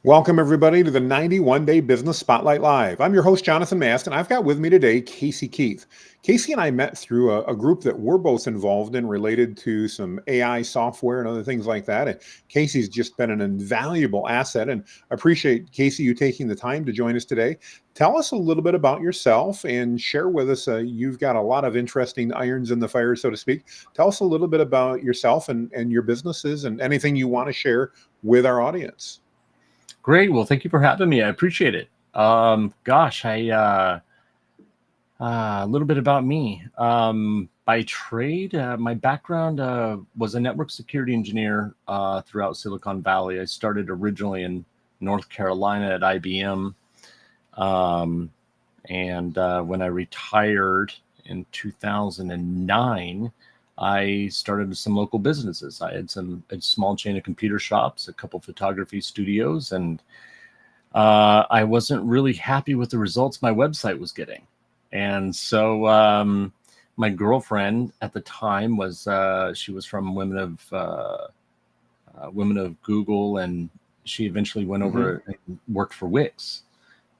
Welcome, everybody, to the 91 Day Business Spotlight Live. I'm your host, Jonathan Mast, and I've got with me today Casey Keith. Casey and I met through a group that we're both involved in related to some AI software and other things like that. And Casey's just been an invaluable asset, and I appreciate, Casey, you taking the time to join us today. Tell us a little bit about yourself and share with us. You've got a lot of interesting irons in the fire, so to speak. Tell us a little bit about yourself and your businesses and anything you want to share with our audience. Great. Well, thank you for having me. I appreciate it. A little bit about me. By trade, my background was a network security engineer throughout Silicon Valley. I started originally in North Carolina at IBM. When I retired in 2009, I started some local businesses. I had a small chain of computer shops, a couple photography studios, and I wasn't really happy with the results my website was getting. And so my girlfriend at the time she was from Women of Google, and she eventually went over and worked for Wix.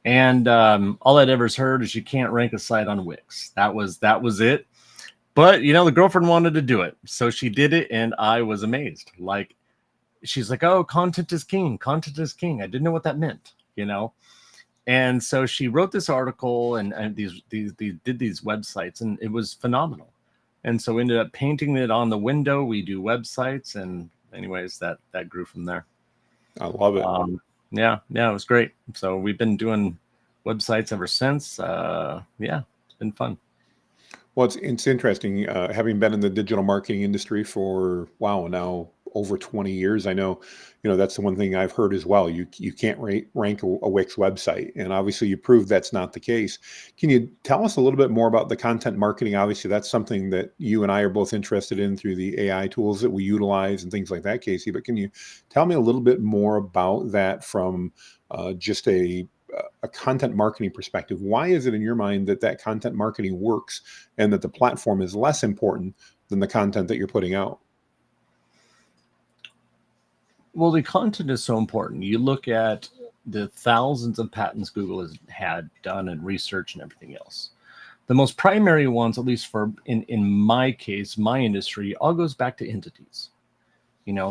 And all I'd ever heard is you can't rank a site on Wix. That was it. But, the girlfriend wanted to do it. So she did it, and I was amazed. She's like, oh, content is king. Content is king. I didn't know what that meant, And so she wrote this article and these did these websites, and it was phenomenal. And so we ended up painting it on the window. We do websites. And anyways, that grew from there. I love it. Yeah, it was great. So we've been doing websites ever since. It's been fun. Well, it's interesting, having been in the digital marketing industry for, now over 20 years. I know, that's the one thing I've heard as well. You can't rank a Wix website. And obviously you proved that's not the case. Can you tell us a little bit more about the content marketing? Obviously, that's something that you and I are both interested in through the AI tools that we utilize and things like that, Casey. But can you tell me a little bit more about that from just a content marketing perspective? Why is it in your mind that content marketing works and that the platform is less important than the content that you're putting out? Well, the content is so important. You look at the thousands of patents Google has had done and research and everything else. The most primary ones, at least in my case, my industry, all goes back to entities.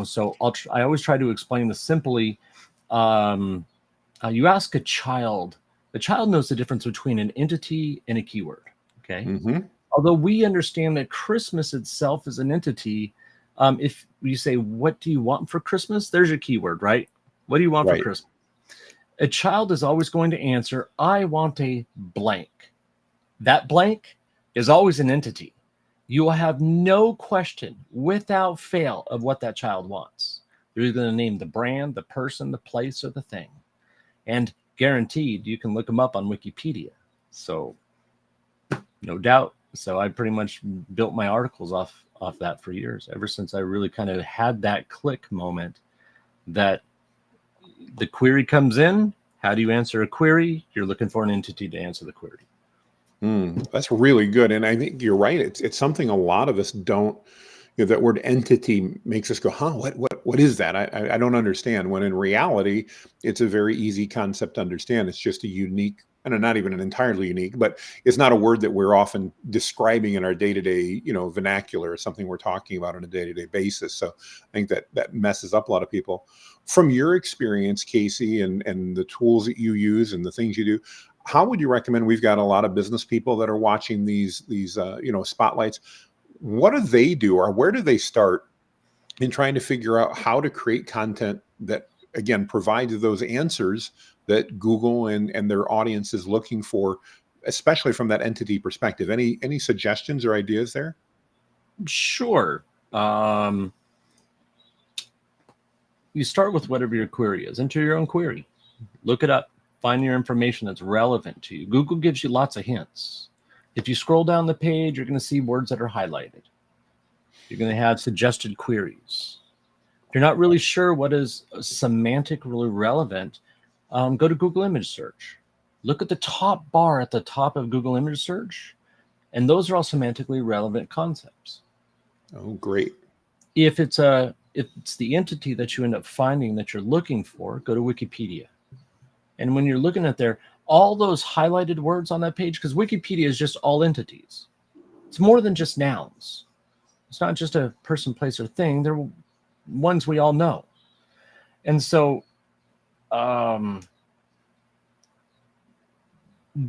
So I always try to explain this simply. You ask a child, the child knows the difference between an entity and a keyword. Okay. Although we understand that Christmas itself is an entity. If you say, what do you want for Christmas? There's your keyword, right? What do you want for Christmas? A child is always going to answer, I want a blank. That blank is always an entity. You will have no question without fail of what that child wants. They're going to name the brand, the person, the place, or the thing. And guaranteed, you can look them up on Wikipedia. So no doubt. So I pretty much built my articles off that for years, ever since I really kind of had that click moment that the query comes in. How do you answer a query? You're looking for an entity to answer the query. That's really good. And I think you're right. It's something a lot of us don't, that word entity makes us go, what is that? I don't understand. When in reality, it's a very easy concept to understand. It's just a unique, and not even an entirely unique, but it's not a word that we're often describing in our day-to-day, vernacular, or something we're talking about on a day-to-day basis. So I think that messes up a lot of people. From your experience, Casey, and the tools that you use and the things you do, how would you recommend? We've got a lot of business people that are watching these spotlights. What do they do, or where do they start in trying to figure out how to create content that, again, provides those answers that Google and their audience is looking for, especially from that entity perspective? Any suggestions or ideas there? Sure. You start with whatever your query is. Enter your own query. Look it up. Find your information that's relevant to you. Google gives you lots of hints. If you scroll down the page, you're going to see words that are highlighted. You're going to have suggested queries. If you're not really sure what is semantically relevant, go to Google Image Search. Look at the top bar at the top of Google Image Search, and those are all semantically relevant concepts. Oh, great. If it's a if it's the entity that you end up finding that you're looking for, go to Wikipedia. And when you're looking at there, all those highlighted words on that page, because Wikipedia is just all entities. It's more than just nouns. It's not just a person, place, or thing. They're ones we all know. And so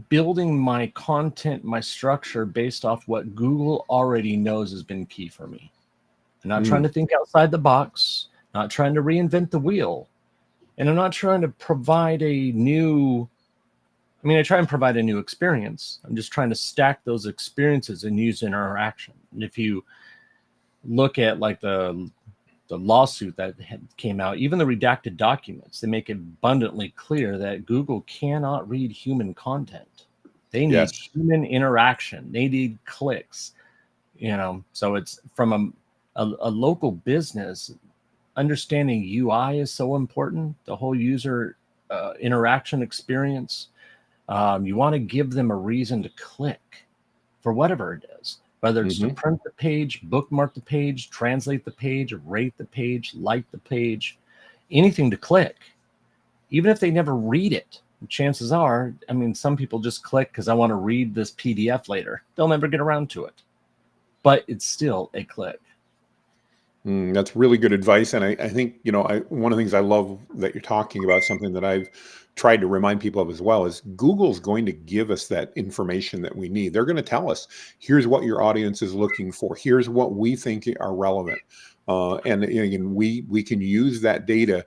building my content, my structure based off what Google already knows has been key for me. I'm not trying to think outside the box, not trying to reinvent the wheel. And I'm not trying to provide a new, I try and provide a new experience. I'm just trying to stack those experiences and use interaction. And if you look at like the lawsuit that came out, even the redacted documents, they make it abundantly clear that Google cannot read human content. They need human interaction. They need clicks, so it's from a local business. Understanding UI is so important. The whole user interaction experience. You want to give them a reason to click for whatever it is, whether it's to print the page, bookmark the page, translate the page, rate the page, like the page, anything to click, even if they never read it. Chances are, some people just click because I want to read this PDF later. They'll never get around to it, but it's still a click. That's really good advice. And I think, one of the things I love that you're talking about, something that I've tried to remind people of as well, is Google's going to give us that information that we need. They're going to tell us, here's what your audience is looking for. Here's what we think are relevant. And again, we can use that data.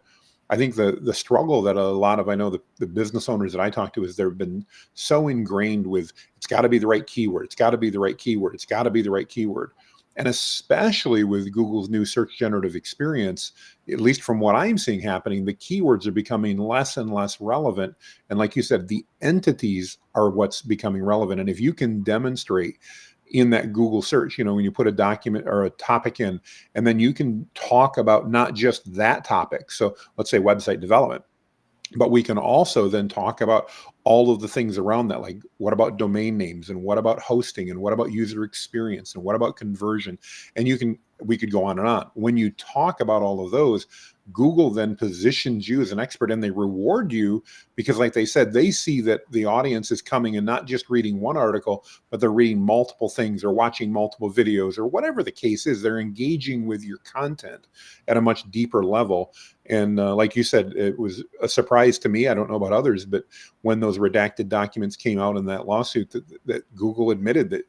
I think the struggle that a lot of, I know the business owners that I talk to, is they've been so ingrained with, it's got to be the right keyword. It's got to be the right keyword. It's got to be the right keyword. And especially with Google's new search generative experience, at least from what I'm seeing happening, the keywords are becoming less and less relevant. And like you said, the entities are what's becoming relevant. And if you can demonstrate in that Google search, when you put a document or a topic in, and then you can talk about not just that topic. So let's say website development, but we can also then talk about all of the things around that, like what about domain names, and what about hosting, and what about user experience, and what about conversion? And we could go on and on. When you talk about all of those, Google then positions you as an expert, and they reward you because, like they said, they see that the audience is coming and not just reading one article, but they're reading multiple things or watching multiple videos or whatever the case is. They're engaging with your content at a much deeper level. And like you said, it was a surprise to me. I don't know about others, but when those redacted documents came out in that lawsuit, that Google admitted that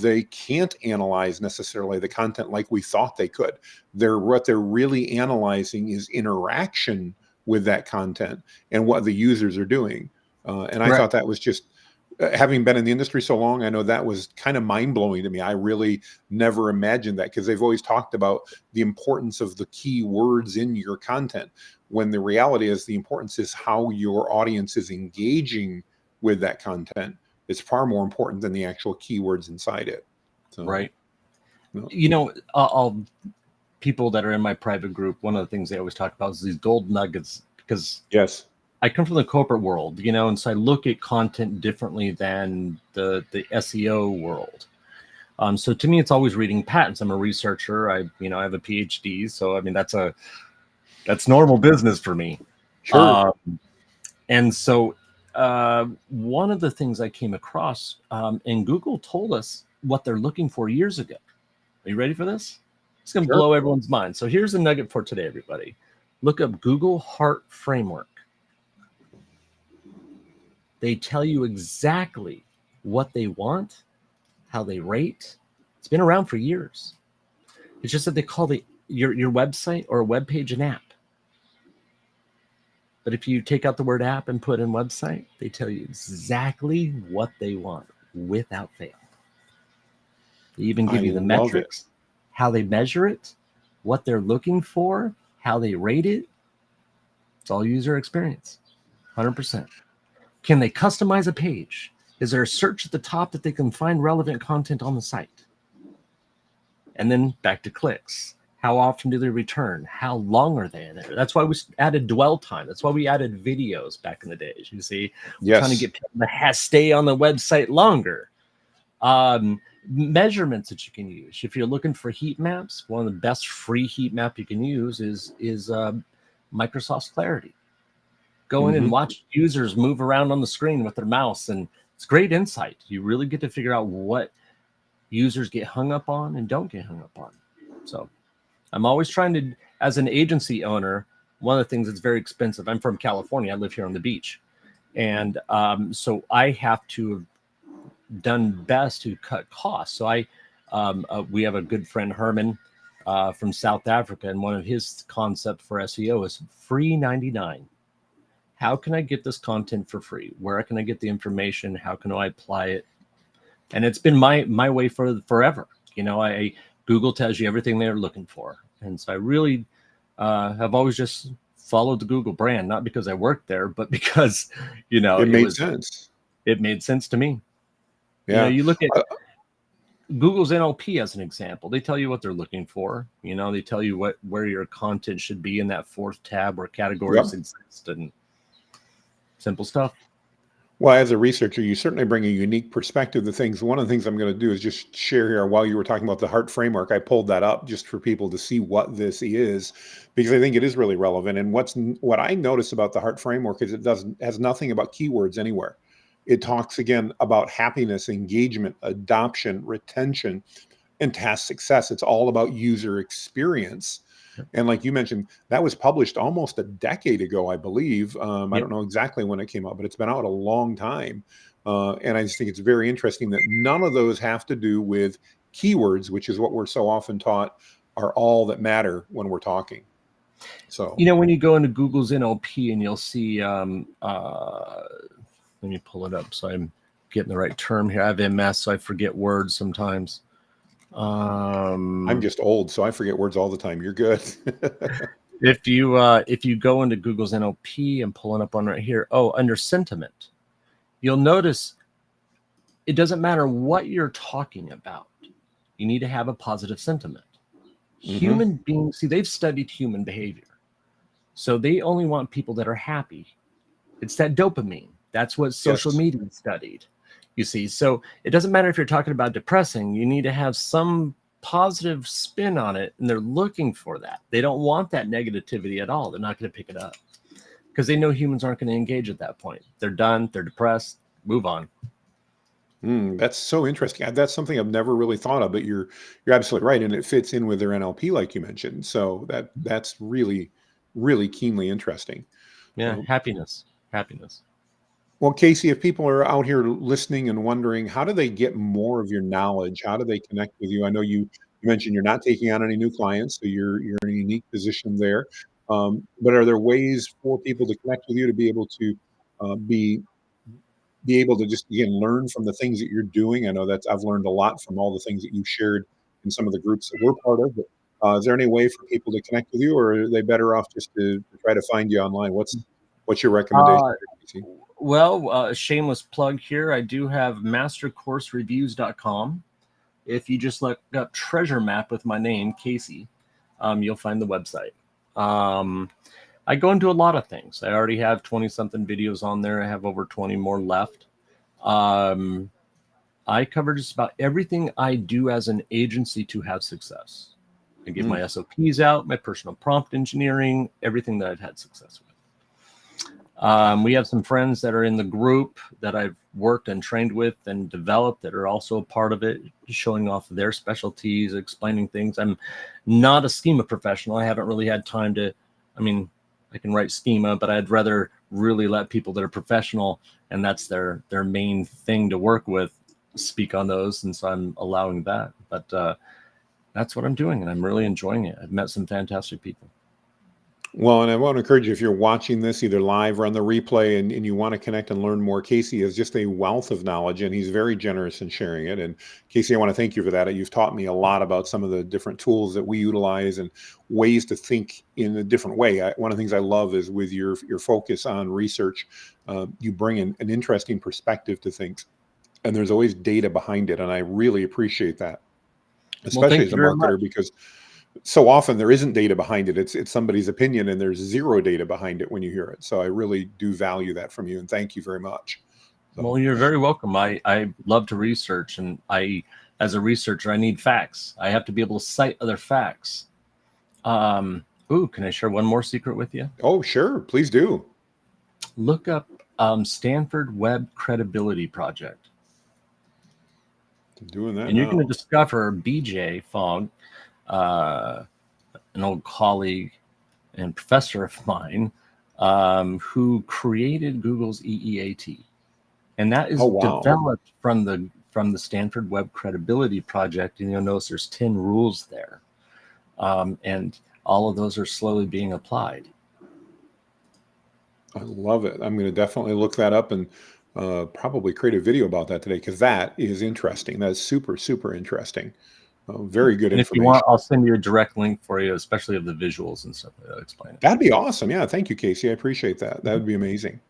they can't analyze necessarily the content like we thought they could. What they're really analyzing is interaction with that content and what the users are doing. And I thought that was just, having been in the industry so long, I know that was kind of mind-blowing to me. I really never imagined that, because they've always talked about the importance of the key words in your content, when the reality is the importance is how your audience is engaging with that content. It's far more important than the actual keywords inside it. So, right. No. People that are in my private group, one of the things they always talk about is these gold nuggets, because yes, I come from the corporate world, and so I look at content differently than the SEO world. So to me, it's always reading patents. I'm a researcher. I have a PhD, so that's normal business for me. Sure. And so one of the things I came across, and Google told us what they're looking for years ago. Are you ready for this? It's going to blow everyone's mind. So here's the nugget for today, everybody. Look up Google Heart Framework. They tell you exactly what they want, how they rate. It's been around for years. It's just that they call your website or a web page an app. But if you take out the word app and put in website, they tell you exactly what they want without fail. They even give you the metrics, how they measure it, what they're looking for, how they rate it. It's all user experience, 100%. Can they customize a page? Is there a search at the top that they can find relevant content on the site? And then back to clicks. How often do they return? How long are they there? That's why we added dwell time. That's why we added videos back in the days. You see, we're trying to get people to stay on the website longer. Measurements that you can use. If you're looking for heat maps, one of the best free heat map you can use is Microsoft's Clarity. Go in and watch users move around on the screen with their mouse, and it's great insight. You really get to figure out what users get hung up on and don't get hung up on. So I'm always trying to, as an agency owner, one of the things that's very expensive, I'm from California, I live here on the beach. And so I have to have done best to cut costs. So we have a good friend, Herman, from South Africa, and one of his concepts for SEO is free 99. How can I get this content for free? Where can I get the information? How can I apply it? And it's been my way for forever. You know, Google tells you everything they're looking for. And so I really have always just followed the Google brand, not because I worked there, but because, you know, it made sense. It made sense to me. Yeah. You know, you look at Google's NLP as an example. They tell you what they're looking for. You know, they tell you where your content should be in that fourth tab where categories exist, and simple stuff. Well, as a researcher, you certainly bring a unique perspective to things. One of the things I'm going to do is just share here, while you were talking about the Heart Framework, I pulled that up just for people to see what this is, because I think it is really relevant. And what I notice about the Heart Framework is it has nothing about keywords anywhere. It talks again about happiness, engagement, adoption, retention, and task success. It's all about user experience. And like you mentioned, that was published almost a decade ago, I believe. I don't know exactly when it came out, but it's been out a long time. And I just think it's very interesting that none of those have to do with keywords, which is what we're so often taught are all that matter when we're talking. So, you know, when you go into Google's NLP and you'll see, let me pull it up so I'm getting the right term here. I have MS, so I forget words sometimes. I'm just old, so I forget words all the time. You're good. If you go into Google's NLP and pulling up on right here, under sentiment, you'll notice it doesn't matter what you're talking about. You need to have a positive sentiment. Human beings, see, they've studied human behavior. So they only want people that are happy. It's that dopamine. That's what social media studied. You see, so it doesn't matter if you're talking about depressing, you need to have some positive spin on it, and they're looking for that. They don't want that negativity at all. They're not going to pick it up because they know humans aren't going to engage at that point. They're done. They're depressed. Move on. That's so interesting. That's something I've never really thought of, but you're absolutely right, and it fits in with their NLP, like you mentioned. So that's really, really keenly interesting. Yeah, happiness. Well, Casey, if people are out here listening and wondering, how do they get more of your knowledge? How do they connect with you? I know you mentioned you're not taking on any new clients, so you're in a unique position there. But are there ways for people to connect with you to be able to be able to just again learn from the things that you're doing? I know that I've learned a lot from all the things that you shared in some of the groups that we're part of. But, is there any way for people to connect with you, or are they better off just to try to find you online? What's your recommendation, Casey? Well, a shameless plug here. I do have mastercoursereviews.com. If you just look up treasure map with my name, Casey, you'll find the website. I go into a lot of things. I already have 20 something videos on there. I have over 20 more left. I cover just about everything I do as an agency to have success. I give my SOPs out, my personal prompt engineering, everything that I've had success with. We have some friends that are in the group that I've worked and trained with and developed that are also a part of it, showing off their specialties, explaining things. I'm not a schema professional. I haven't really had time to, I can write schema, but I'd rather really let people that are professional and that's their main thing to work with speak on those. And so I'm allowing that. But that's what I'm doing, and I'm really enjoying it. I've met some fantastic people. Well, and I want to encourage you, if you're watching this either live or on the replay and you want to connect and learn more, Casey is just a wealth of knowledge, and he's very generous in sharing it. And Casey, I want to thank you for that. You've taught me a lot about some of the different tools that we utilize and ways to think in a different way. One of the things I love is with your focus on research, you bring in an interesting perspective to things, and there's always data behind it. And I really appreciate that, especially as a marketer, because so often there isn't data behind it. It's somebody's opinion and there's zero data behind it when you hear it. So I really do value that from you, and thank you very much. So. Well, you're very welcome. I love to research, and I as a researcher, I need facts. I have to be able to cite other facts. Ooh, can I share one more secret with you? Oh, sure. Please do. Look up Stanford Web Credibility Project. I'm doing that And you're now. going to discover BJ Fogg, an old colleague and professor of mine, who created Google's EEAT. And that is developed from the Stanford Web Credibility Project. And you'll notice there's 10 rules there. And all of those are slowly being applied. I love it. I'm going to definitely look that up and probably create a video about that today, because that is interesting. That's super, super interesting. Very good and information. If you want, I'll send you a direct link for you, especially of the visuals and stuff that explain it. That'd be awesome. Yeah, thank you, Casey. I appreciate that. That would be amazing.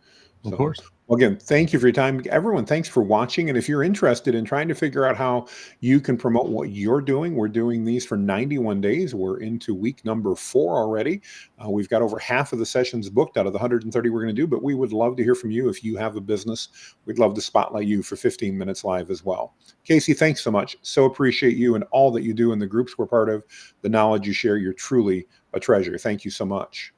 Of course. Well, again, thank you for your time. Everyone, thanks for watching. And if you're interested in trying to figure out how you can promote what you're doing, we're doing these for 91 days. We're into week number 4 already. We've got over half of the sessions booked out of the 130 we're going to do, but we would love to hear from you. If you have a business, we'd love to spotlight you for 15 minutes live as well. Casey, thanks so much. So appreciate you and all that you do in the groups we're part of, the knowledge you share. You're truly a treasure. Thank you so much.